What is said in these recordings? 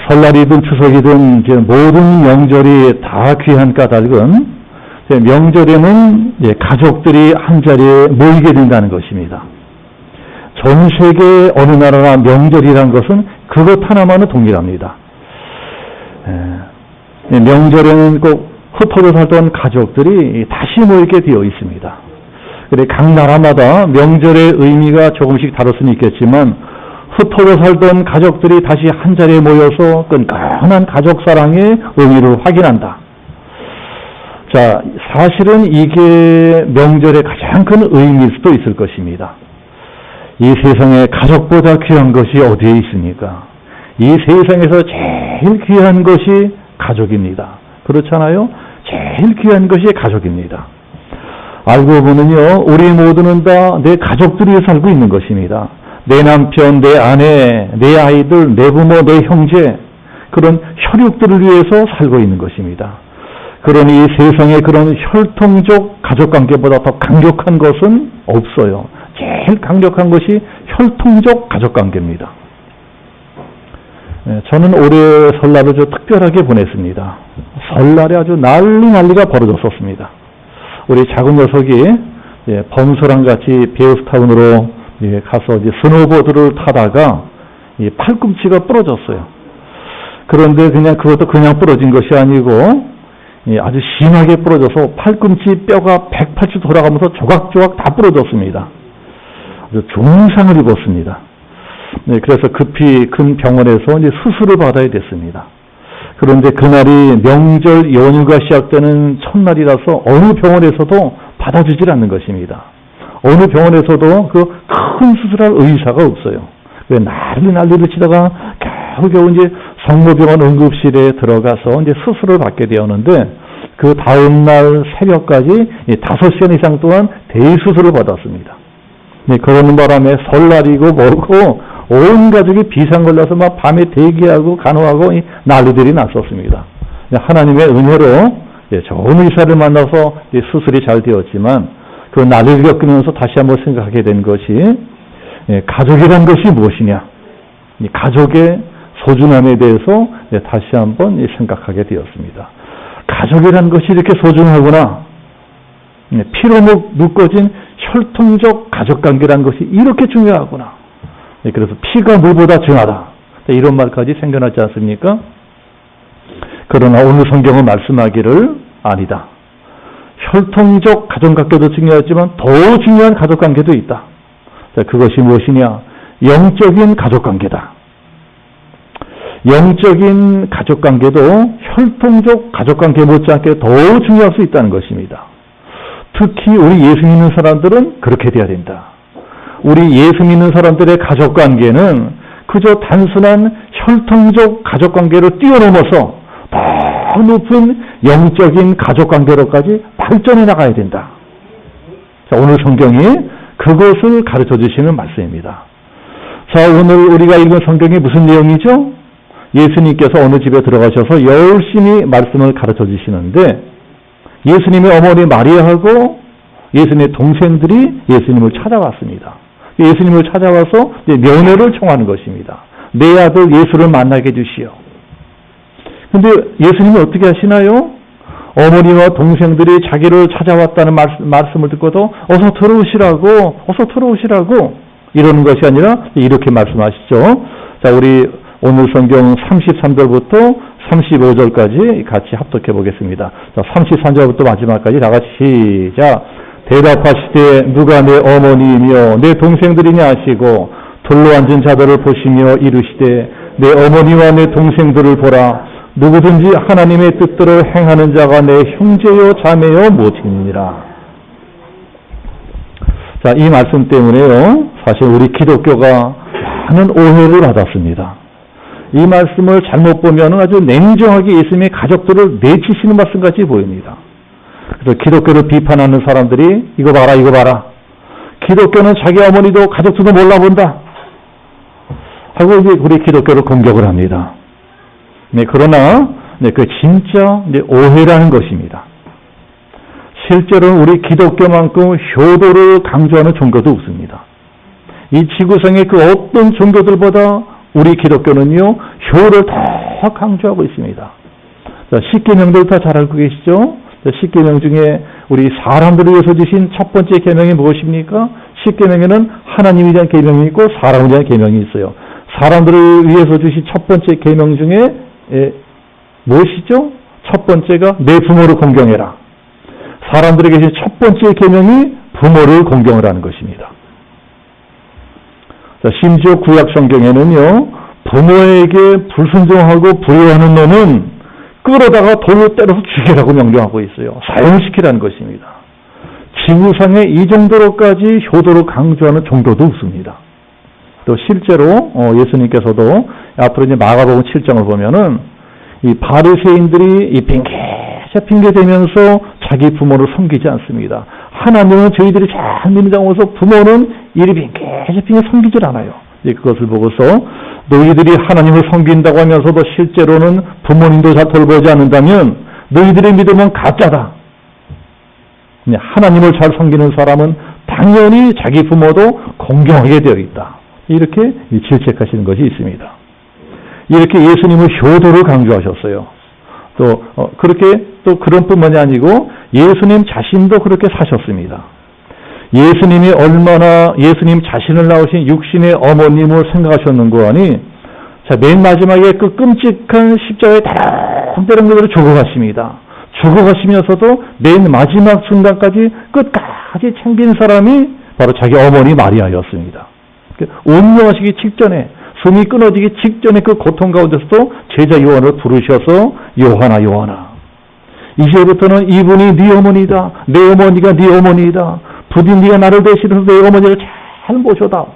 설날이든 추석이든 이제 모든 명절이 다 귀한 까닭은 명절에는 가족들이 한자리에 모이게 된다는 것입니다. 전 세계 어느 나라나 명절이란 것은 그것 하나만은 동일합니다. 명절에는 꼭 흩어져 살던 가족들이 다시 모이게 되어 있습니다. 그래 각 나라마다 명절의 의미가 조금씩 다를 수는 있겠지만 흩어져 살던 가족들이 다시 한자리에 모여서 끈끈한 가족 사랑의 의미를 확인한다. 자, 사실은 이게 명절의 가장 큰 의미일 수도 있을 것입니다. 이 세상에 가족보다 귀한 것이 어디에 있습니까? 이 세상에서 제일 귀한 것이 가족입니다. 그렇잖아요? 제일 귀한 것이 가족입니다. 알고 보면요, 우리 모두는 다 내 가족들이 살고 있는 것입니다. 내 남편, 내 아내, 내 아이들, 내 부모, 내 형제, 그런 혈육들을 위해서 살고 있는 것입니다. 그러니 이 세상에 그런 혈통적 가족관계보다 더 강력한 것은 없어요. 제일 강력한 것이 혈통적 가족관계입니다. 저는 올해 설날을 좀 특별하게 보냈습니다. 설날에 아주 난리가 벌어졌었습니다. 우리 작은 녀석이 범수랑 같이 베어스타운으로 가서 이제 스노보드를 타다가 팔꿈치가 부러졌어요. 그런데 그것도 그냥 부러진 것이 아니고 아주 심하게 부러져서 팔꿈치 뼈가 180도 돌아가면서 조각조각 다 부러졌습니다. 아주 중상을 입었습니다. 그래서 급히 큰 병원에서 이제 수술을 받아야 됐습니다. 그런데 그날이 명절 연휴가 시작되는 첫날이라서 어느 병원에서도 받아주질 않는 것입니다. 어느 병원에서도 그 큰 수술할 의사가 없어요. 왜 난리를 치다가 겨우 이제 성모병원 응급실에 들어가서 이제 수술을 받게 되었는데 그 다음날 새벽까지 5시간 이상 동안 대수술을 받았습니다. 그러는 바람에 설날이고 뭐고 온 가족이 비상 걸려서 막 밤에 대기하고 간호하고 난리들이 났었습니다. 하나님의 은혜로 좋은 의사를 만나서 수술이 잘 되었지만 그 난리를 겪으면서 다시 한번 생각하게 된 것이 가족이란 것이 무엇이냐, 가족의 소중함에 대해서 다시 한번 생각하게 되었습니다. 가족이란 것이 이렇게 소중하구나, 피로 묶어진 혈통적 가족관계란 것이 이렇게 중요하구나, 그래서 피가 물보다 중하다, 이런 말까지 생겨나지 않습니까? 그러나 오늘 성경은 말씀하기를 아니다. 혈통적 가족관계도 중요하지만 더 중요한 가족관계도 있다. 자, 그것이 무엇이냐? 영적인 가족관계다. 영적인 가족관계도 혈통적 가족관계 못지않게 더 중요할 수 있다는 것입니다. 특히 우리 예수 믿는 사람들은 그렇게 돼야 된다. 우리 예수 믿는 사람들의 가족관계는 그저 단순한 혈통적 가족관계를 뛰어넘어서 더 높은 영적인 가족관계로까지 발전해 나가야 된다. 자, 오늘 성경이 그것을 가르쳐 주시는 말씀입니다. 자, 오늘 우리가 읽은 성경이 무슨 내용이죠? 예수님께서 어느 집에 들어가셔서 열심히 말씀을 가르쳐 주시는데 예수님의 어머니 마리아하고 예수님의 동생들이 예수님을 찾아왔습니다. 예수님을 찾아와서 면회를 청하는 것입니다. 내 아들 예수를 만나게 해주시오. 근데 예수님이 어떻게 하시나요? 어머니와 동생들이 자기를 찾아왔다는 말씀을 듣고도 어서 들어오시라고 이러는 것이 아니라 이렇게 말씀하시죠. 자, 우리 오늘 성경 33절부터 35절까지 같이 합독해 보겠습니다. 자, 33절부터 마지막까지 다 같이 시작. 대답하시되 누가 내 어머니이며 내 동생들이냐 하시고 돌로 앉은 자들을 보시며 이르시되 내 어머니와 내 동생들을 보라. 누구든지 하나님의 뜻대로 행하는 자가 내 형제요 자매요 모친이니라. 자, 이 말씀 때문에요, 사실 우리 기독교가 많은 오해를 받았습니다. 이 말씀을 잘못 보면 아주 냉정하게 예수님의 가족들을 내치시는 말씀같이 보입니다. 그래서 기독교를 비판하는 사람들이 이거 봐라. 기독교는 자기 어머니도 가족들도 몰라본다 하고 이제 우리 기독교를 공격을 합니다. 그러나 그 진짜 오해라는 것입니다. 실제로는 우리 기독교만큼 효도를 강조하는 종교도 없습니다. 이 지구상의 그 어떤 종교들보다 우리 기독교는요, 효를 더 강조하고 있습니다. 자, 10계명들 다 잘 알고 계시죠? 10계명 중에 우리 사람들을 위해서 주신 첫 번째 계명이 무엇입니까? 10계명에는 하나님에 대한 계명이 있고 사람에 대한 계명이 있어요. 사람들을 위해서 주신 첫 번째 계명 중에 무엇이죠? 첫 번째가 내 부모를 공경해라. 사람들에게 주신 첫 번째 계명이 부모를 공경을 하는 것입니다. 자, 심지어 구약 성경에는요, 부모에게 불순종하고 불효하는 놈은 끌어다가 돌로 때려서 죽이라고 명령하고 있어요. 사형시키라는 것입니다. 지구상에 이 정도로까지 효도를 강조하는 종교도 없습니다. 또 실제로 예수님께서도 앞으로 이제 마가복음 7장을 보면은 이 바리새인들이 이 핑계 대면서 자기 부모를 섬기지 않습니다. 하나님은 저희들이 잘 믿는다고 해서 부모는 이리 핑계 섬기질 않아요. 그것을 보고서 너희들이 하나님을 섬긴다고 하면서도 실제로는 부모님도 잘 돌보지 않는다면 너희들의 믿음은 가짜다. 하나님을 잘 섬기는 사람은 당연히 자기 부모도 공경하게 되어 있다. 이렇게 질책하시는 것이 있습니다. 이렇게 예수님은 효도를 강조하셨어요. 또 그렇게 또 그런 뿐만이 아니고 예수님 자신도 그렇게 사셨습니다. 예수님이 얼마나 예수님 자신을 낳으신 육신의 어머님을 생각하셨는고 하니, 자, 맨 마지막에 그 끔찍한 십자가에 다랑다랑 그대로 죽어가십니다. 죽어가시면서도 맨 마지막 순간까지 끝까지 챙긴 사람이 바로 자기 어머니 마리아였습니다. 운명하시기 직전에, 숨이 끊어지기 직전에 그 고통 가운데서도 제자 요한을 부르셔서 요한아 이제부터는 이분이 네 어머니다. 내 어머니가 네 어머니다. 부디 네가 나를 대신해서 내 어머니를 잘 모셔다.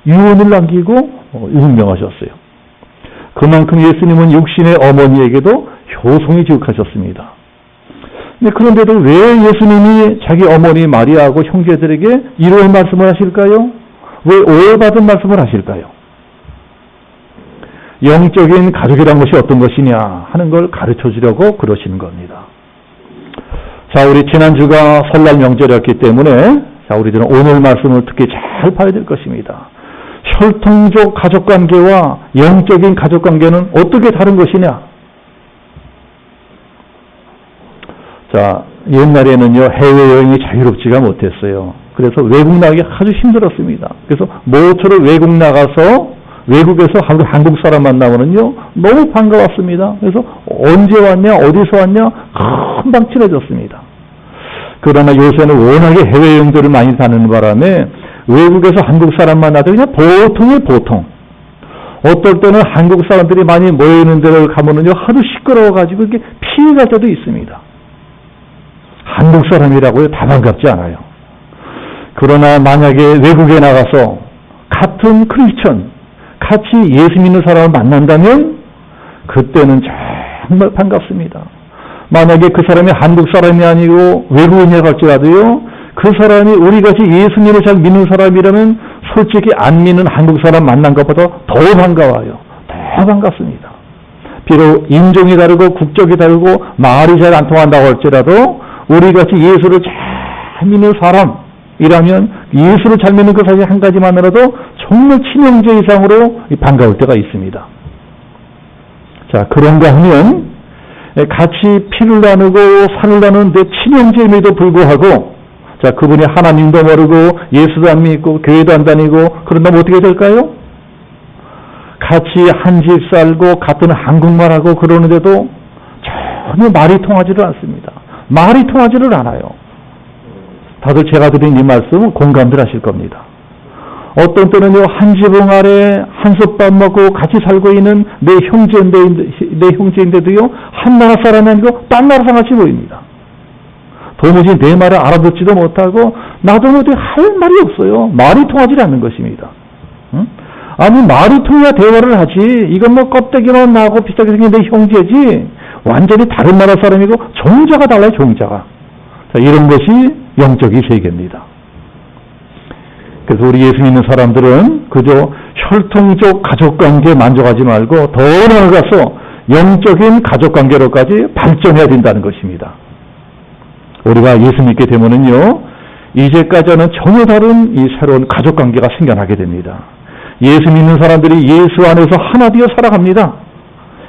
유언을 남기고 운명하셨어요. 그만큼 예수님은 육신의 어머니에게도 효성이 지극하셨습니다. 그런데도 왜 예수님이 자기 어머니 마리아하고 형제들에게 이런 말씀을 하실까요? 왜 오해받은 말씀을 하실까요? 영적인 가족이란 것이 어떤 것이냐 하는 걸 가르쳐 주려고 그러시는 겁니다. 자, 우리 지난주가 설날 명절이었기 때문에 자, 우리들은 오늘 말씀을 특히 잘 봐야 될 것입니다. 혈통적 가족관계와 영적인 가족관계는 어떻게 다른 것이냐? 자, 옛날에는요, 해외여행이 자유롭지가 못했어요. 그래서 외국 나가기 아주 힘들었습니다. 그래서 모처럼 외국 나가서 외국에서 한국 사람 만나면은요, 너무 반가웠습니다. 그래서 언제 왔냐, 어디서 왔냐, 금방 친해졌습니다. 그러나 요새는 워낙에 해외여행들을 많이 다니는 바람에 외국에서 한국 사람 만나도 그냥 보통의 보통. 어떨 때는 한국 사람들이 많이 모여있는 데를 가면은요, 하도 시끄러워가지고 이렇게 피해갈 때도 있습니다. 한국 사람이라고요, 다 반갑지 않아요. 그러나 만약에 외국에 나가서 같은 크리스천, 같이 예수 믿는 사람을 만난다면 그때는 정말 반갑습니다. 만약에 그 사람이 한국 사람이 아니고 외국인이라고 할지라도요, 그 사람이 우리같이 예수님을 잘 믿는 사람이라면 솔직히 안 믿는 한국 사람 만난 것보다 더 반가워요. 더 반갑습니다. 비록 인종이 다르고 국적이 다르고 말이 잘 안 통한다고 할지라도 우리같이 예수를 잘 믿는 사람이라면 예수를 잘 믿는 그 사실 한 가지만으로도 정말 친형제 이상으로 반가울 때가 있습니다. 자, 그런가 하면 같이 피를 나누고 살을 나누는 내 친형제임에도 불구하고 자, 그분이 하나님도 모르고 예수도 안 믿고 교회도 안 다니고 그런다면 어떻게 될까요? 같이 한 집 살고 같은 한국말하고 그러는데도 전혀 말이 통하지를 않습니다. 말이 통하지를 않아요. 다들 제가 드린 이 말씀은 공감들 하실 겁니다. 어떤 때는요, 한 지붕 아래 한솥밥 먹고 같이 살고 있는 내 형제인데도요, 한 나라 사람이 아니고 딴 나라 사람같이 보입니다. 도무지 내 말을 알아듣지도 못하고 나도 어디 할 말이 없어요. 말이 통하지 않는 것입니다. 응? 아니, 말이 통해야 대화를 하지. 이건 뭐 껍데기만 나고 비슷하게 생긴 내 형제지. 완전히 다른 나라 사람이고 종자가 달라요, 종자가. 자, 이런 것이 영적인 세계입니다. 그래서 우리 예수 믿는 사람들은 그저 혈통적 가족관계에 만족하지 말고 더 나아가서 영적인 가족관계로까지 발전해야 된다는 것입니다. 우리가 예수 믿게 되면은요, 이제까지는 전혀 다른 이 새로운 가족관계가 생겨나게 됩니다. 예수 믿는 사람들이 예수 안에서 하나 되어 살아갑니다.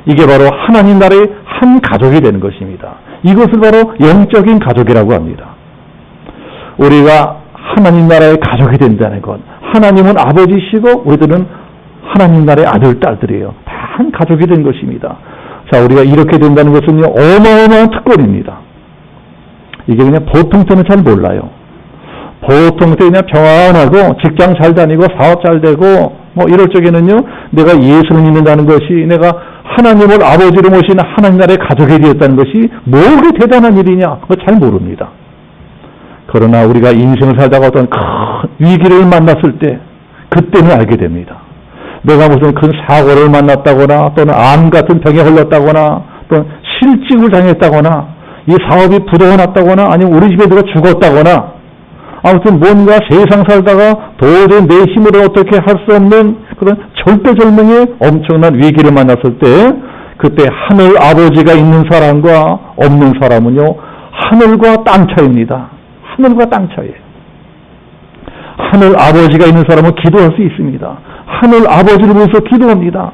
이게 바로 하나님 나라의 한 가족이 되는 것입니다. 이것을 바로 영적인 가족이라고 합니다. 우리가 하나님 나라의 가족이 된다는 것, 하나님은 아버지시고 우리들은 하나님 나라의 아들, 딸들이에요. 다 한 가족이 된 것입니다. 자, 우리가 이렇게 된다는 것은요, 어마어마한 특권입니다. 이게 그냥 보통 때는 잘 몰라요. 보통 때 그냥 평안하고 직장 잘 다니고 사업 잘 되고 뭐 이럴 적에는요, 내가 예수를 믿는다는 것이, 내가 하나님을 아버지로 모시는 하나님 나라의 가족이 되었다는 것이 뭐가 대단한 일이냐, 그거 잘 모릅니다. 그러나 우리가 인생을 살다가 어떤 큰 위기를 만났을 때, 그때는 알게 됩니다. 내가 무슨 큰 사고를 만났다거나, 또는 암 같은 병에 걸렸다거나, 또는 실직을 당했다거나, 이 사업이 부도가 났다거나, 아니면 우리 집에 누가 죽었다거나, 아무튼 뭔가 세상 살다가 도저히 내 힘으로 어떻게 할 수 없는 그런 절대절명의 엄청난 위기를 만났을 때, 그때 하늘 아버지가 있는 사람과 없는 사람은요, 하늘과 땅 차이입니다. 하늘과 땅 차이예요. 하늘 아버지가 있는 사람은 기도할 수 있습니다. 하늘 아버지를 위해서 기도합니다.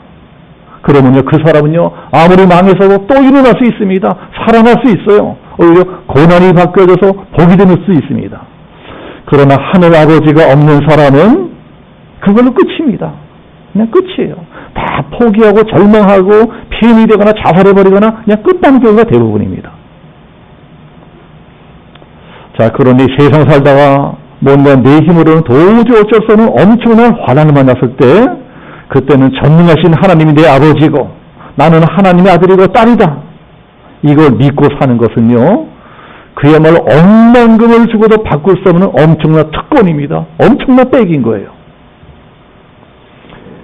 그러면요, 그 사람은요, 아무리 망해서도 또 일어날 수 있습니다. 살아날 수 있어요. 오히려 고난이 바뀌어져서 복이 될 수 있습니다. 그러나 하늘 아버지가 없는 사람은 그걸로 끝입니다. 그냥 끝이에요. 다 포기하고 절망하고 피임이 되거나 자살해버리거나 그냥 끝나는 경우가 대부분입니다. 자, 그러니 세상 살다가 뭔가 내 힘으로는 도저히 어쩔 수 없는 엄청난 환난을 만났을 때, 그때는 전능하신 하나님이 내 아버지고 나는 하나님의 아들이고 딸이다, 이걸 믿고 사는 것은요, 그야말로 억만금을 주고도 바꿀 수 없는 엄청난 특권입니다. 엄청난 백인 거예요.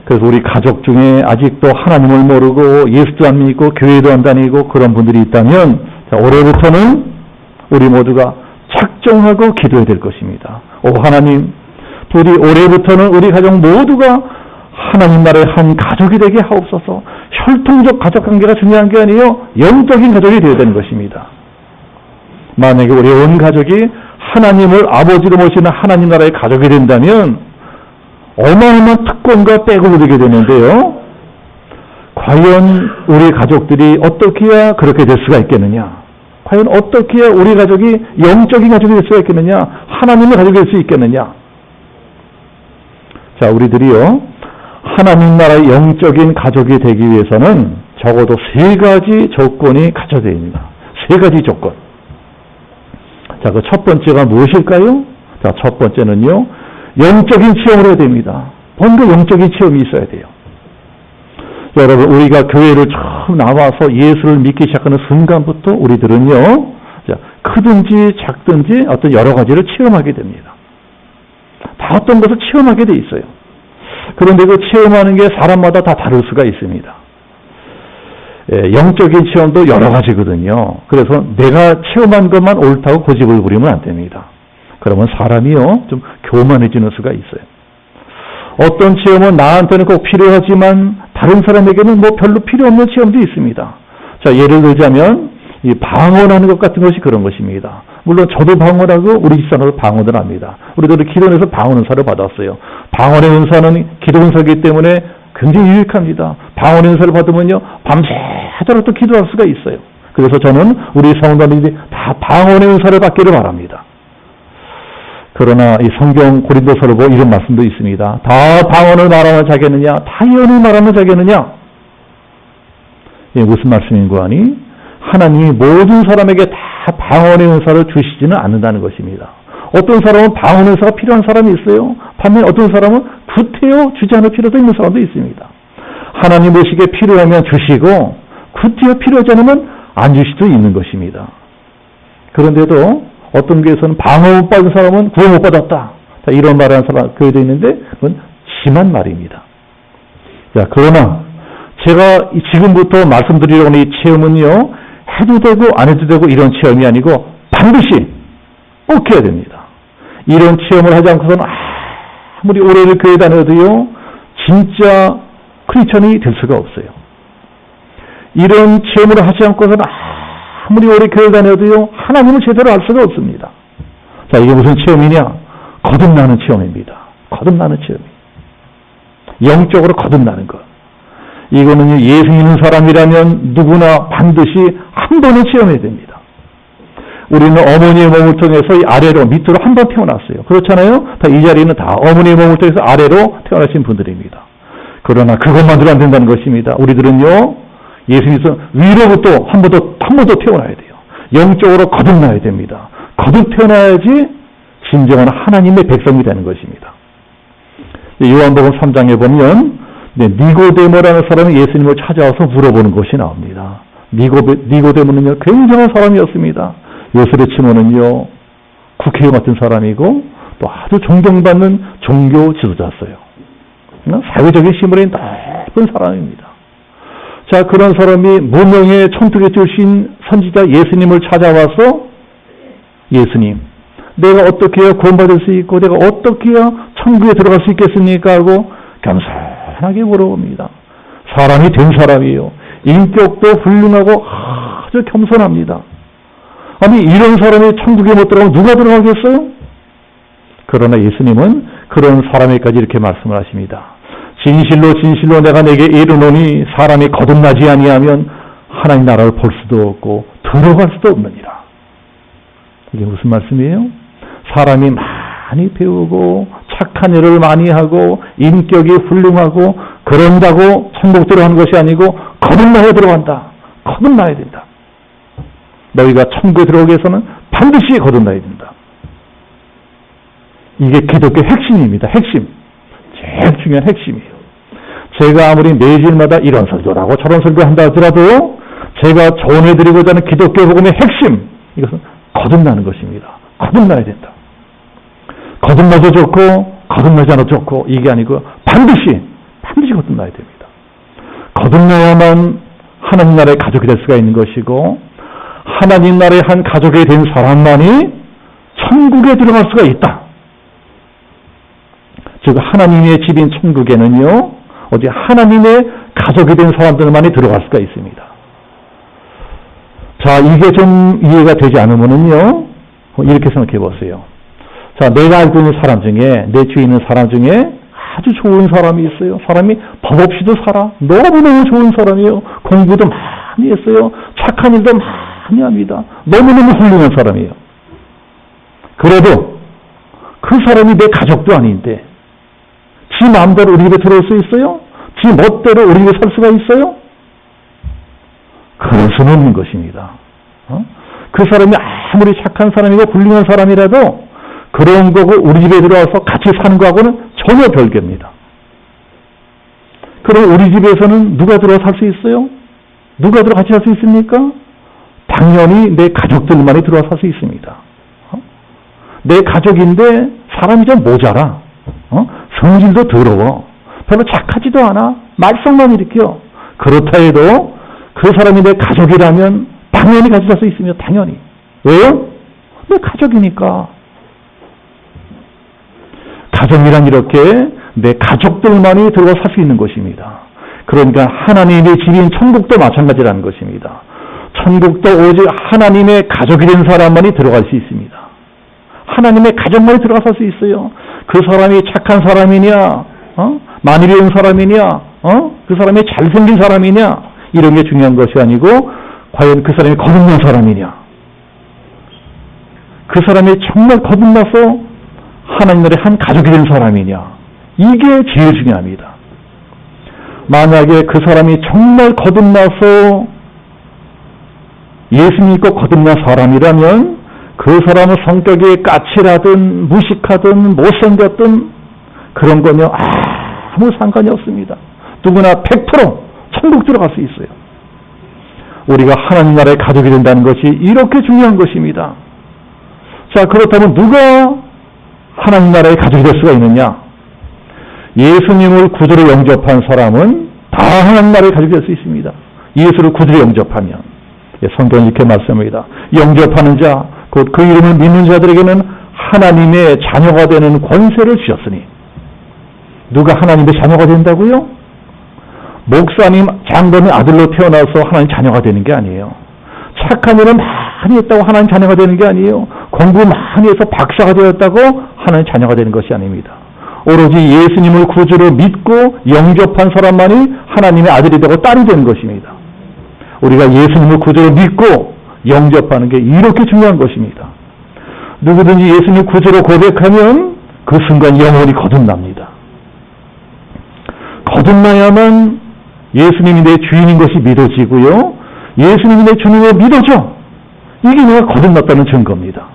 그래서 우리 가족 중에 아직도 하나님을 모르고 예수도 안 믿고 교회도 안 다니고 그런 분들이 있다면, 자, 올해부터는 우리 모두가 작정하고 기도해야 될 것입니다. 오 하나님, 부디 올해부터는 우리 가족 모두가 하나님 나라의 한 가족이 되게 하옵소서. 혈통적 가족관계가 중요한 게 아니에요. 영적인 가족이 되어야 되는 것입니다. 만약에 우리 온 가족이 하나님을 아버지로 모시는 하나님 나라의 가족이 된다면 어마어마한 특권과 백을 누리게 되는데요, 과연 우리 가족들이 어떻게 해야 그렇게 될 수가 있겠느냐? 과연 어떻게 해야 우리 가족이 영적인 가족이 될 수가 있겠느냐? 하나님의 가족이 될 수 있겠느냐? 자, 우리들이요, 하나님 나라의 영적인 가족이 되기 위해서는 적어도 3가지 조건이 갖춰져야 됩니다. 3가지 조건. 자, 그 첫 번째가 무엇일까요? 자, 첫 번째는요, 영적인 체험을 해야 됩니다. 뭔가 영적인 체험이 있어야 돼요. 여러분, 우리가 교회를 처음 나와서 예수를 믿기 시작하는 순간부터 우리들은요, 자, 크든지 작든지 어떤 여러 가지를 체험하게 됩니다. 다 어떤 것을 체험하게 돼 있어요. 그런데 그 체험하는 게 사람마다 다 다를 수가 있습니다. 영적인 체험도 여러 가지거든요. 그래서 내가 체험한 것만 옳다고 고집을 부리면 안 됩니다. 그러면 사람이요, 좀 교만해지는 수가 있어요. 어떤 체험은 나한테는 꼭 필요하지만 다른 사람에게는 뭐 별로 필요 없는 체험도 있습니다. 자, 예를 들자면 이 방언하는 것 같은 것이 그런 것입니다. 물론 저도 방언하고 우리 집사람도 방언을 합니다. 우리도 기도원에서 방언 은사를 받았어요. 방언의 은사는 기도 은사이기 때문에 굉장히 유익합니다. 방언의 은사를 받으면요, 밤새도록 또 기도할 수가 있어요. 그래서 저는 우리 성도님들이 다 방언의 은사를 받기를 바랍니다. 그러나 이 성경 고린도서를 보면 이런 말씀도 있습니다. 다 방언을 말하면 자겠느냐? 다 예언을 말하면 자겠느냐? 예, 무슨 말씀인고 하니? 하나님이 모든 사람에게 다 방언의 은사를 주시지는 않는다는 것입니다. 어떤 사람은 방언의 은사가 필요한 사람이 있어요. 반면에 어떤 사람은 구태여 주지 않을 필요도 있는 사람도 있습니다. 하나님 의식에 필요하면 주시고 구태여 필요하지 않으면 안 주실 수도 있는 것입니다. 그런데도 어떤 교회에서는 방언 못 받은 사람은 구원 못 받았다, 자, 이런 말을 하는 사람 교회도 있는데 그건 심한 말입니다. 자, 그러나 제가 지금부터 말씀드리려고 하는 이 체험은요, 해도 되고 안 해도 되고 이런 체험이 아니고 반드시 꼭 해야 됩니다. 이런 체험을 하지 않고서는 아무리 오래를 교회 다녀도요, 진짜 크리스천이 될 수가 없어요. 이런 체험을 하지 않고서는 아무리 오래 교회 다녀도요, 하나님을 제대로 알 수가 없습니다. 자, 이게 무슨 체험이냐? 거듭나는 체험입니다. 거듭나는 체험. 영적으로 거듭나는 것. 이거는 예수 믿는 사람이라면 누구나 반드시 한 번은 체험해야 됩니다. 우리는 어머니의 몸을 통해서 아래로 밑으로 한 번 태어났어요. 그렇잖아요? 다 이 자리는 다 어머니의 몸을 통해서 아래로 태어나신 분들입니다. 그러나 그것만으로 안 된다는 것입니다. 우리들은요, 예수님께서 위로부터 한 번 더 태어나야 돼요. 영적으로 거듭나야 됩니다. 거듭 태어나야지 진정한 하나님의 백성이 되는 것입니다. 요한복음 3장에 보면 니고데모라는 사람이 예수님을 찾아와서 물어보는 것이 나옵니다. 니고데모는요, 굉장한 사람이었습니다. 요술의 치면은요, 국회의원 같은 사람이고 또 아주 존경받는 종교 지도자였어요. 사회적인 신분이 높은 사람입니다. 자, 그런 사람이 무명의 천국에 주신 선지자 예수님을 찾아와서 예수님, 내가 어떻게 해야 구원받을 수 있고 내가 어떻게 해야 천국에 들어갈 수 있겠습니까? 하고 겸손하게 물어봅니다. 사람이 된 사람이에요. 인격도 훌륭하고 아주 겸손합니다. 아니, 이런 사람이 천국에 못 들어가면 누가 들어가겠어요? 그러나 예수님은 그런 사람에까지 이렇게 말씀을 하십니다. 진실로 진실로 내가 내게 이르노니 사람이 거듭나지 아니하면 하나님 나라를 볼 수도 없고 들어갈 수도 없느니라. 이게 무슨 말씀이에요? 사람이 많이 배우고 착한 일을 많이 하고 인격이 훌륭하고 그런다고 천국 들어가는 것이 아니고 거듭나야 들어간다. 거듭나야 된다. 너희가 천국에 들어오기 위해서는 반드시 거듭나야 된다. 이게 기독교 핵심입니다. 핵심. 제일 중요한 핵심이에요. 제가 아무리 매주일마다 이런 설교라고 저런 설교 한다 하더라도 제가 전해드리고자 하는 기독교 복음의 핵심, 이것은 거듭나는 것입니다. 거듭나야 된다. 거듭나도 좋고 거듭나지 않아도 좋고 이게 아니고 반드시 거듭나야 됩니다. 거듭나야만 하나님 나라의 가족이 될 수가 있는 것이고 하나님 나라의 한 가족이 된 사람만이 천국에 들어갈 수가 있다. 즉 하나님의 집인 천국에는요, 어디 하나님의 가족이 된 사람들만이 들어갈 수가 있습니다. 자, 이게 좀 이해가 되지 않으면은요, 이렇게 생각해 보세요. 자, 내가 알고 있는 사람 중에, 내 주위에 있는 사람 중에 아주 좋은 사람이 있어요. 사람이 법 없이도 살아. 너무너무 좋은 사람이에요. 공부도 많이 했어요. 착한 일도 많이 합니다. 너무너무 훌륭한 사람이에요. 그래도 그 사람이 내 가족도 아닌데 지 마음대로 우리 집에 들어올 수 있어요? 지 멋대로 우리 집에 살 수가 있어요? 그럴 수는 없는 것입니다. 그 사람이 아무리 착한 사람이고 훌륭한 사람이라도 그런 거고 우리 집에 들어와서 같이 사는 거하고는 전혀 별개입니다. 그럼 우리 집에서는 누가 들어와 살 수 있어요? 누가 들어와 같이 살 수 있습니까? 당연히 내 가족들만이 들어와 살 수 있습니다. 내 가족인데 사람이 좀 모자라. 성질도 더러워. 별로 착하지도 않아. 말썽만 일으켜. 그렇다 해도 그 사람이 내 가족이라면 당연히 같이 살 수 있습니다. 당연히. 왜요? 내 가족이니까. 가정이란 이렇게 내 가족들만이 들어와 살 수 있는 것입니다. 그러니까 하나님의 집인 천국도 마찬가지라는 것입니다. 천국도 오직 하나님의 가족이 된 사람만이 들어갈 수 있습니다. 하나님의 가족만이 들어가 살 수 있어요. 그 사람이 착한 사람이냐, 많이 배운 사람이냐, 그 사람이 잘생긴 사람이냐, 이런 게 중요한 것이 아니고 과연 그 사람이 거듭난 사람이냐, 그 사람이 정말 거듭나서 하나님 나라의 한 가족이 된 사람이냐, 이게 제일 중요합니다. 만약에 그 사람이 정말 거듭나서 예수 믿고 거듭난 사람이라면 그 사람은 성격이 까칠하든 무식하든 못생겼든 그런 거면 아무 상관이 없습니다. 누구나 100% 천국 들어갈 수 있어요. 우리가 하나님 나라의 가족이 된다는 것이 이렇게 중요한 것입니다. 자, 그렇다면 누가 하나님 나라의 가족이 될 수가 있느냐? 예수님을 구주로 영접한 사람은 다 하나님 나라의 가족이 될 수 있습니다. 예수를 구주로 영접하면. 성경은 이렇게 말씀합니다. 영접하는 자, 곧 그 이름을 믿는 자들에게는 하나님의 자녀가 되는 권세를 주셨으니. 누가 하나님의 자녀가 된다고요? 목사님, 장로의 아들로 태어나서 하나님 자녀가 되는 게 아니에요. 착한 일을 많이 했다고 하나님 자녀가 되는 게 아니에요. 공부 많이 해서 박사가 되었다고 하나님 자녀가 되는 것이 아닙니다. 오로지 예수님을 구주로 믿고 영접한 사람만이 하나님의 아들이 되고 딸이 되는 것입니다. 우리가 예수님을 구주로 믿고 영접하는 게 이렇게 중요한 것입니다. 누구든지 예수님 구주로 고백하면 그 순간 영혼이 거듭납니다. 거듭나야만 예수님이 내 주인인 것이 믿어지고요. 예수님이 내 주님을 믿어져. 이게 내가 거듭났다는 증거입니다.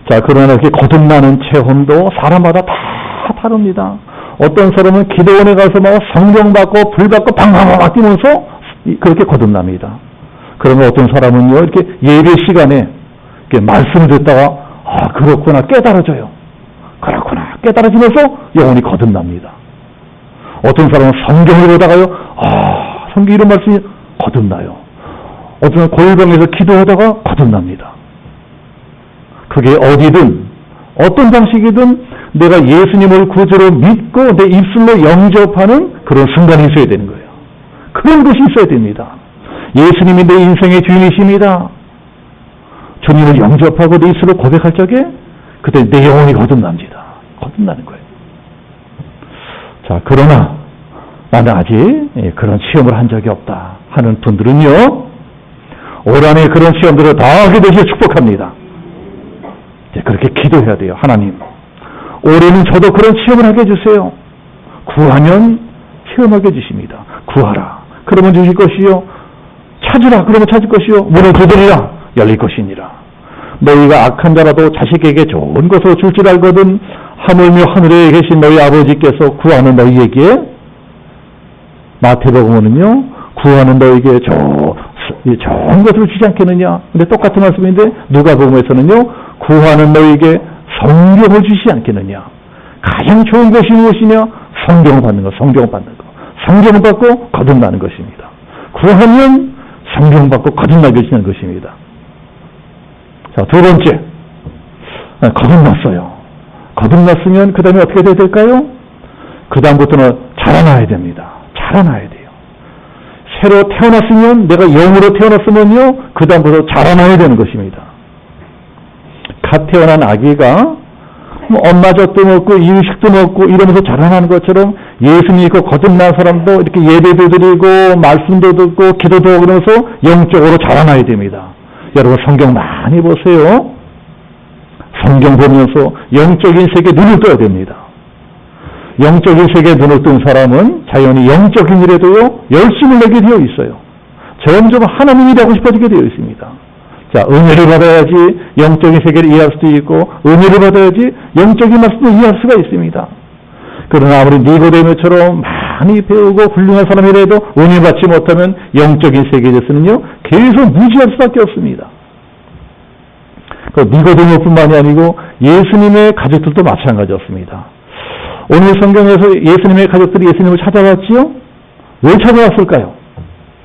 자, 그러나 이렇게 거듭나는 체험도 사람마다 다 다릅니다. 어떤 사람은 기도원에 가서 막 성령 받고 불 받고 방방방 뛰면서 그렇게 거듭납니다. 그러면 어떤 사람은요, 이렇게 예배 시간에 이렇게 말씀을 듣다가, 아, 그렇구나, 깨달아져요. 그렇구나, 깨달아지면서 영혼이 거듭납니다. 어떤 사람은 성경을 보다가요, 아, 성경 이런 말씀이 거듭나요. 어떤 사람은 골방에서 기도하다가 거듭납니다. 그게 어디든, 어떤 방식이든 내가 예수님을 구주로 믿고 내 입술로 영접하는 그런 순간이 있어야 되는 거예요. 그런 것이 있어야 됩니다. 예수님이 내 인생의 주인이십니다. 주님을 영접하고 내 입술로 고백할 적에 그때 내 영혼이 거듭납니다. 거듭나는 거예요. 자, 그러나 나는 아직 그런 시험을 한 적이 없다 하는 분들은요, 올 한해 그런 시험들을 다 하게 되시길 축복합니다. 이제 그렇게 기도해야 돼요. 하나님, 올해는 저도 그런 시험을 하게 해주세요. 구하면 시험하게 해주십니다. 구하라, 그러면 주실 것이요. 찾으라, 그러면 찾을 것이요. 문을 두드리라, 열릴 것이니라. 너희가 악한 자라도 자식에게 좋은 것으로 줄 줄 알거든 하물며 하늘에 계신 너희 아버지께서 구하는 너희에게, 마태복음은요, 구하는 너희에게 좋은 것을 주지 않겠느냐. 근데 똑같은 말씀인데 누가복음에서는요, 구하는 너희에게 성경을 주시지 않겠느냐. 가장 좋은 것이 무엇이냐? 성경을 받는 것, 성경을 받는 것. 성경을 받고 거듭나는 것입니다. 구하면 성경 받고 거듭나게 해주시는 것입니다. 자, 두 번째, 거듭났어요. 거듭났으면 그 다음에 어떻게 돼야 될까요? 그 다음부터는 자라나야 됩니다. 자라나야 돼요. 새로 태어났으면, 내가 영으로 태어났으면요, 그 다음부터 자라나야 되는 것입니다. 갓 태어난 아기가 엄마 젖도 먹고 이유식도 먹고 이러면서 자라나는 것처럼 예수 믿고 거듭난 사람도 이렇게 예배도 드리고 말씀도 듣고 기도도 하고 그러면서 영적으로 자라나야 됩니다. 여러분 성경 많이 보세요. 성경 보면서 영적인 세계에 눈을 떠야 됩니다. 영적인 세계에 눈을 뜬 사람은 자연히 영적인 일에도요, 열심을 내게 되어 있어요. 점점 하나님 일하고 싶어지게 되어 있습니다. 자, 은혜를 받아야지 영적인 세계를 이해할 수도 있고, 은혜를 받아야지 영적인 말씀도 이해할 수가 있습니다. 그러나 아무리 니고데모처럼 많이 배우고 훌륭한 사람이라도 은혜 받지 못하면 영적인 세계에 대해서는요, 계속 무지할 수밖에 없습니다. 그 니고데모뿐만이 아니고 예수님의 가족들도 마찬가지였습니다. 오늘 성경에서 예수님의 가족들이 예수님을 찾아왔지요? 왜 찾아왔을까요?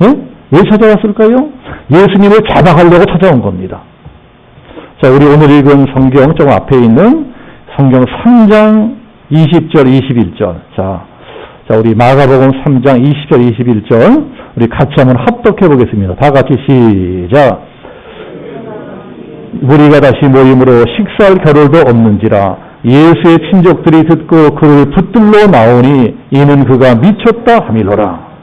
네? 왜 찾아왔을까요? 예수님을 잡아가려고 찾아온 겁니다. 자, 우리 오늘 읽은 성경 좀 앞에 있는 성경 3장 20절, 21절. 자, 우리 마가복음 3장 20절, 21절. 우리 같이 한번 합독해 보겠습니다. 다 같이 시작. 우리가 다시 모임으로 식사할 겨를도 없는지라 예수의 친족들이 듣고 그를 붙들러 나오니 이는 그가 미쳤다 하밀로라.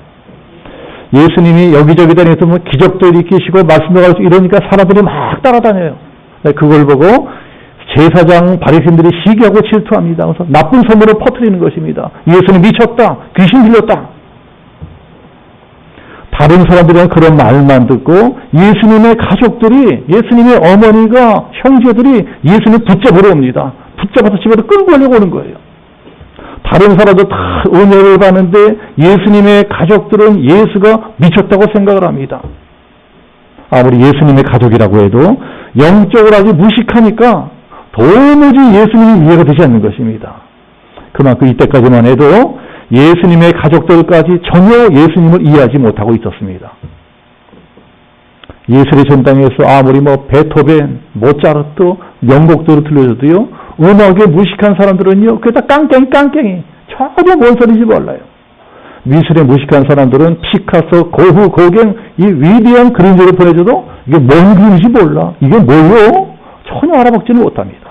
예수님이 여기저기 다니면서 뭐 기적도 일으키시고 말씀도 가르치고 이러니까 사람들이 막 따라다녀요. 그걸 보고 제사장 바리새인들이 시기하고 질투합니다. 그래서 나쁜 소문을 퍼뜨리는 것입니다. 예수님 미쳤다, 귀신 들렸다. 다른 사람들은 그런 말만 듣고 예수님의 가족들이, 예수님의 어머니가, 형제들이 예수님 붙잡으러 옵니다. 붙잡아서 집으로 끌고 가려고 오는 거예요. 다른 사람도 다 은혜를 받는데 예수님의 가족들은 예수가 미쳤다고 생각을 합니다. 아무리 예수님의 가족이라고 해도 영적으로 아주 무식하니까 도무지 예수님이 이해가 되지 않는 것입니다. 그만큼 이때까지만 해도 예수님의 가족들까지 전혀 예수님을 이해하지 못하고 있었습니다. 예술의 전당에서 아무리 베토벤, 모차르트, 명곡들을 들려줘도요, 음악에 무식한 사람들은요, 그게 다 깡깽이, 전혀 뭔 소리인지 몰라요. 미술에 무식한 사람들은 피카소, 고흐, 고갱, 이 위대한 그림들을 보내줘도 이게 뭔 그림인지 몰라. 이게 뭐요? 전혀 알아먹지는 못합니다.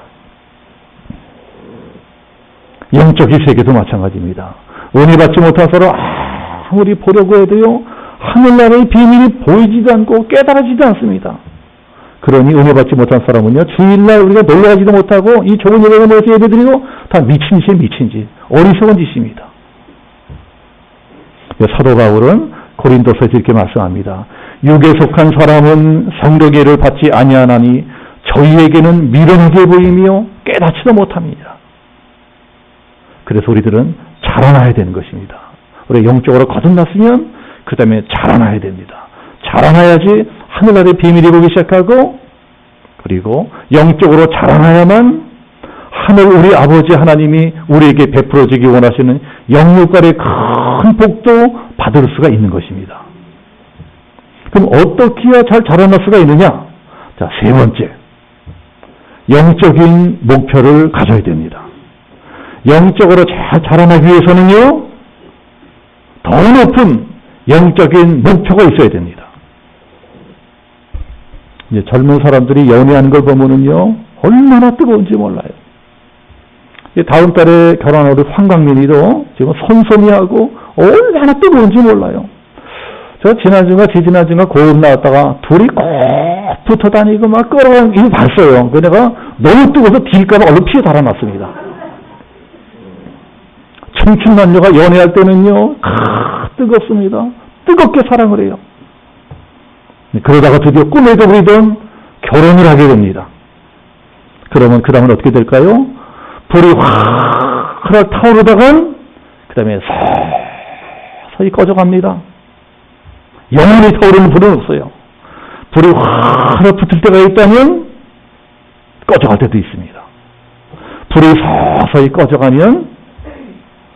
영적인 세계도 마찬가지입니다. 은혜 받지 못한 사람 아무리 보려고 해도요, 하늘나라의 비밀이 보이지도 않고 깨달아지도 않습니다. 그러니 은혜 받지 못한 사람은요, 주일날 우리가 놀러가지도 못하고 이 좁은 예배에 모여서 예배드리고 다 미친 짓이 미친 짓, 어리석은 짓입니다. 사도 바울은 고린도서에서 이렇게 말씀합니다. 육에 속한 사람은 성령의 받지 아니하나니 저희에게는 미련하게 보이며 깨닫지도 못합니다. 그래서 우리들은 자라나야 되는 것입니다. 우리 영적으로 거듭났으면 그 다음에 자라나야 됩니다. 자라나야지 하늘나라의 비밀이 보기 시작하고, 그리고 영적으로 자라나야만 하늘 우리 아버지 하나님이 우리에게 베풀어 주기 원하시는 영육간의 큰 복도 받을 수가 있는 것입니다. 그럼 어떻게 해야 잘 자라날 수가 있느냐? 자, 세 번째, 영적인 목표를 가져야 됩니다. 영적으로 잘 자라나기 위해서는요, 더 높은 영적인 목표가 있어야 됩니다. 이제 젊은 사람들이 연애하는 걸 보면은요, 얼마나 뜨거운지 몰라요. 다음 달에 결혼한 우리 황광민이도 지금 손손이하고 얼마나 뜨거운지 몰라요. 저 지난주가 지지난주가 고음 나왔다가 둘이 꼭 붙어 다니고 막 끌어가는 이거 봤어요. 그 내가 너무 뜨거워서 딜까봐 얼른 피해 달아놨습니다. 청춘 남녀가 연애할 때는요, 뜨겁습니다. 뜨겁게 사랑을 해요. 그러다가 드디어 꿈에도 그리던 결혼을 하게 됩니다. 그러면 그 다음은 어떻게 될까요? 불이 확 타오르다간 그 다음에 서서히 꺼져갑니다. 영원히 타오르는 불은 없어요. 불이 확 붙을 때가 있다면 꺼져갈 때도 있습니다. 불이 서서히 꺼져가면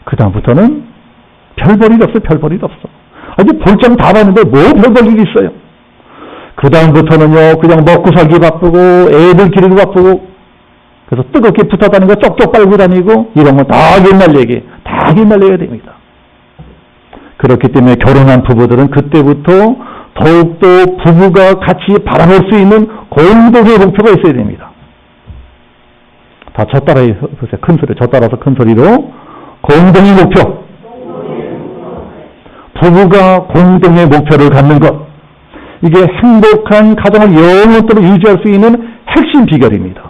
그 다음부터는 별 볼 일 없어, 별 볼 일 없어. 아직 볼장 다 봤는데 뭐 별 볼 일이 있어요. 그 다음부터는요, 그냥 먹고 살기 바쁘고 애들 기르기 바쁘고, 그래서 뜨겁게 붙어 다니고 쪽쪽 빨고 다니고 이런 건 다 옛날 얘기, 다 옛날 얘기가 됩니다. 그렇기 때문에 결혼한 부부들은 그때부터 더욱더 부부가 같이 바라볼 수 있는 공동의 목표가 있어야 됩니다. 다 저 따라 해보세요. 큰 소리, 저 따라서 큰 소리로 공동의 목표. 부부가 공동의 목표를 갖는 것. 이게 행복한 가정을 영원토록 유지할 수 있는 핵심 비결입니다.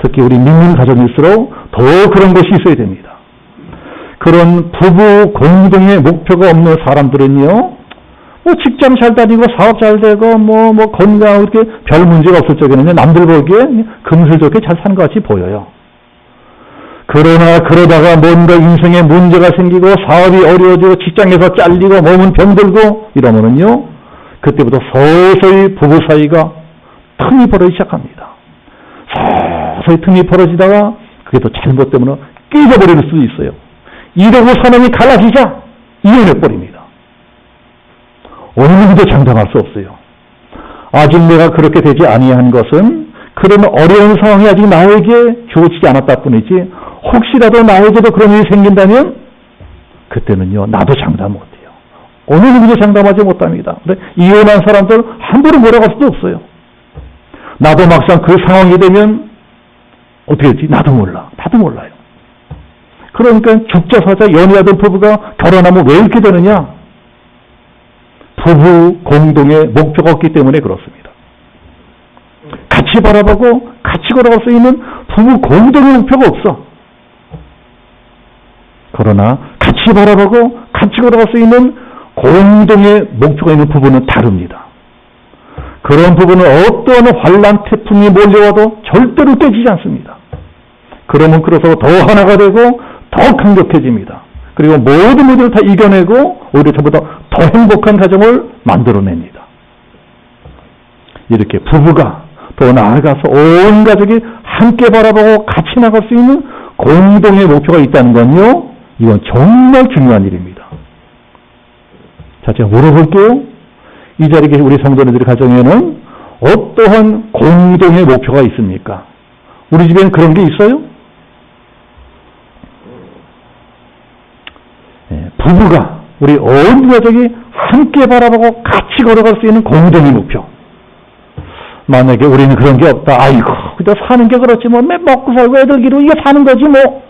특히 우리 믿는 가정일수록 더 그런 것이 있어야 됩니다. 그런 부부 공동의 목표가 없는 사람들은요, 뭐 직장 잘 다니고 사업 잘 되고 뭐 건강 이렇게 별 문제가 없을 적에는 남들 보기에 금슬좋게 잘 사는 것 같이 보여요. 그러나 그러다가 뭔가 인생에 문제가 생기고 사업이 어려워지고 직장에서 잘리고 몸은 병들고 이러면은요, 그때부터 서서히 부부 사이가 틈이 벌어지기 시작합니다. 서서히 틈이 벌어지다가 그게 또 잘못 때문에 깨져버릴 수도 있어요. 이러고 사람이 갈라지자 이혼해버립니다. 어느 누구도 장담할 수 없어요. 아직 내가 그렇게 되지 아니한 것은 그런 어려운 상황이 아직 나에게 주어지지 않았다 뿐이지, 혹시라도 나에게도 그런 일이 생긴다면 그때는요, 나도 장담 못해요. 어느 누구도 장담하지 못합니다. 근데 이혼한 사람들 함부로 몰아갈 수도 없어요. 나도 막상 그 상황이 되면 어떻게 될지 나도 몰라. 나도 몰라요. 그러니까 죽자 사자 연애하던 부부가 결혼하면 왜 이렇게 되느냐? 부부 공동의 목표가 없기 때문에 그렇습니다. 같이 바라보고 같이 걸어갈 수 있는 부부 공동의 목표가 없어. 그러나 같이 바라보고 같이 걸어갈 수 있는 공동의 목표가 있는 부부는 다릅니다. 그런 부부는 어떠한 환란 태풍이 몰려와도 절대로 깨지지 않습니다. 그러면 그래서 더 하나가 되고 더 강력해집니다. 그리고 모든 문제를 다 이겨내고 오히려 저보다 더 행복한 가정을 만들어냅니다. 이렇게 부부가 더 나아가서 온 가족이 함께 바라보고 같이 나갈 수 있는 공동의 목표가 있다는 건요, 이건 정말 중요한 일입니다. 자, 제가 물어볼게요. 이 자리에 우리 성도님들의 가정에는 어떠한 공동의 목표가 있습니까? 우리 집에는 그런 게 있어요? 네, 부부가 우리 온 가족이 함께 바라보고 같이 걸어갈 수 있는 공동의 목표. 만약에 우리는 그런 게 없다. 아이고, 그냥 사는 게 그렇지 뭐, 먹고 살고 애들 기르고 이게 사는 거지 뭐.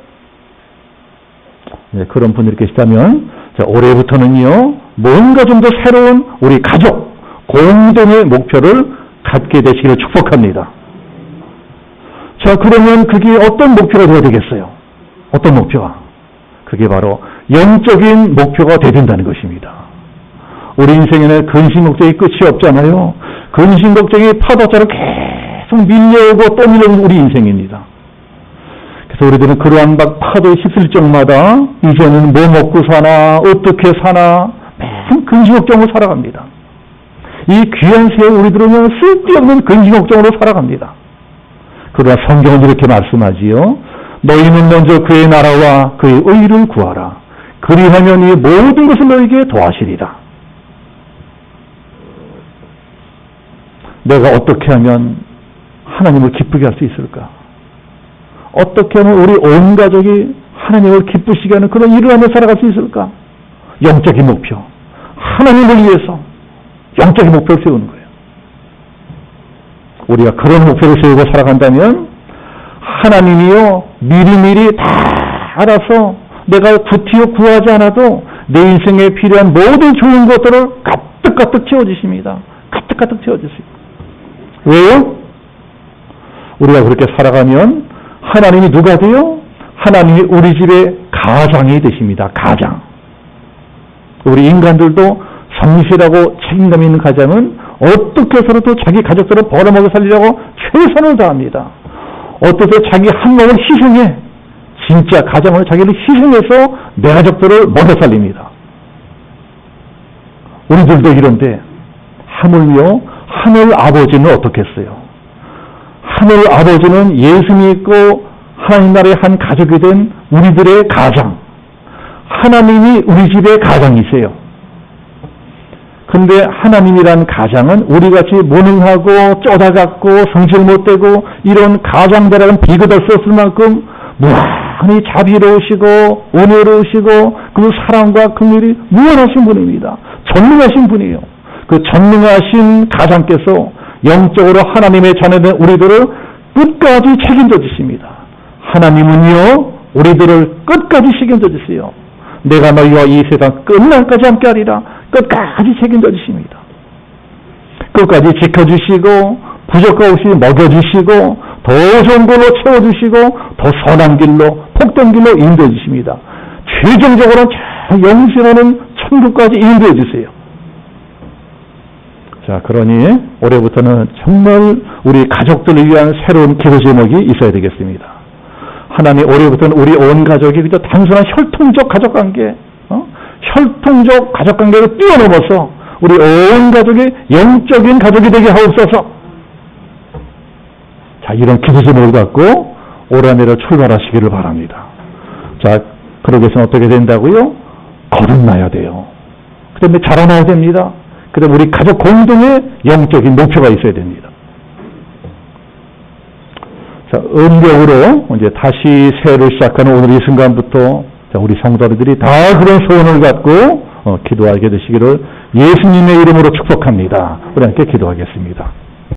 그런 분들이 계시다면, 자, 올해부터는요, 뭔가 좀 더 새로운 우리 가족, 공동의 목표를 갖게 되시기를 축복합니다. 자, 그러면 그게 어떤 목표가 되어야 되겠어요? 어떤 목표가? 그게 바로 영적인 목표가 되어야 된다는 것입니다. 우리 인생에는 근심 걱정이 끝이 없잖아요. 근심 걱정이 파도처럼 계속 밀려오고 또 밀려오는 우리 인생입니다. 그래서 우리들은 그러한 파도에 휩쓸릴 적마다 이제는 뭐 먹고 사나, 어떻게 사나, 맨 근심 걱정으로 살아갑니다. 이 귀한 세월 우리들은 쓸데없는 근심 걱정으로 살아갑니다. 그러나 성경은 이렇게 말씀하지요. 너희는 먼저 그의 나라와 그의 의를 구하라. 그리하면 이 모든 것을 너희에게 더하시리라. 내가 어떻게 하면 하나님을 기쁘게 할 수 있을까? 어떻게 하면 우리 온 가족이 하나님을 기쁘시게 하는 그런 일을 하며 살아갈 수 있을까? 영적인 목표. 하나님을 위해서 영적인 목표를 세우는 거예요. 우리가 그런 목표를 세우고 살아간다면 하나님이요 미리미리 다 알아서 내가 구티어 구하지 않아도 내 인생에 필요한 모든 좋은 것들을 가득가득 채워주십니다. 가득가득 채워주십니다. 왜요? 우리가 그렇게 살아가면 하나님이 누가 돼요? 하나님이 우리 집의 가장이 되십니다. 가장. 우리 인간들도 성실하고 책임감 있는 가장은 어떻게 해서라도 자기 가족들을 벌어먹여 살리려고 최선을 다합니다. 어떻게 자기 한 몸을 희생해, 진짜 가정을 자기를 희생해서 내 가족들을 먹여 살립니다. 우리들도 이런데 하물며 하늘 아버지는 어떻겠어요? 하늘 아버지는 예수 믿고 하나님 나라의 한 가족이 된 우리들의 가장, 하나님이 우리 집의 가장이세요. 근데 하나님이란 가장은 우리같이 무능하고 쪼다같고 성질 못되고 이런 가장들은 비교될 수 없을 만큼 무한히 자비로우시고 은혜로우시고 그 사랑과 긍휼이 무한하신 분입니다. 전능하신 분이에요. 그 전능하신 가장께서 영적으로 하나님의 자녀된 우리들을 끝까지 책임져 주십니다. 하나님은요 우리들을 끝까지 책임져 주세요. 내가 너희와 이 세상 끝날까지 함께하리라. 끝까지 책임져 주십니다. 끝까지 지켜주시고 부족함 없이 먹여주시고 더 좋은 걸로 채워주시고 더 선한 길로 복된 길로 인도해 주십니다. 최종적으로 영생하는 천국까지 인도해 주세요. 자, 그러니 올해부터는 정말 우리 가족들을 위한 새로운 기도 제목이 있어야 되겠습니다. 하나님 올해부터는 우리 온 가족이 그저 단순한 혈통적 가족관계, 혈통적 가족관계를 뛰어넘어서 우리 온 가족이 영적인 가족이 되게 하옵소서. 자, 이런 기도 제목을 갖고 올 한 해를 출발하시기를 바랍니다. 자, 그러기 위해서는 어떻게 된다고요? 거듭나야 돼요. 그 다음에 자라나야 됩니다. 그 다음에 우리 가족 공동의 영적인 목표가 있어야 됩니다. 자, 음력으로 이제 다시 새해를 시작하는 오늘 이 순간부터 자, 우리 성도들이 다 그런 소원을 갖고 기도하게 되시기를 예수님의 이름으로 축복합니다. 우리 함께 기도하겠습니다.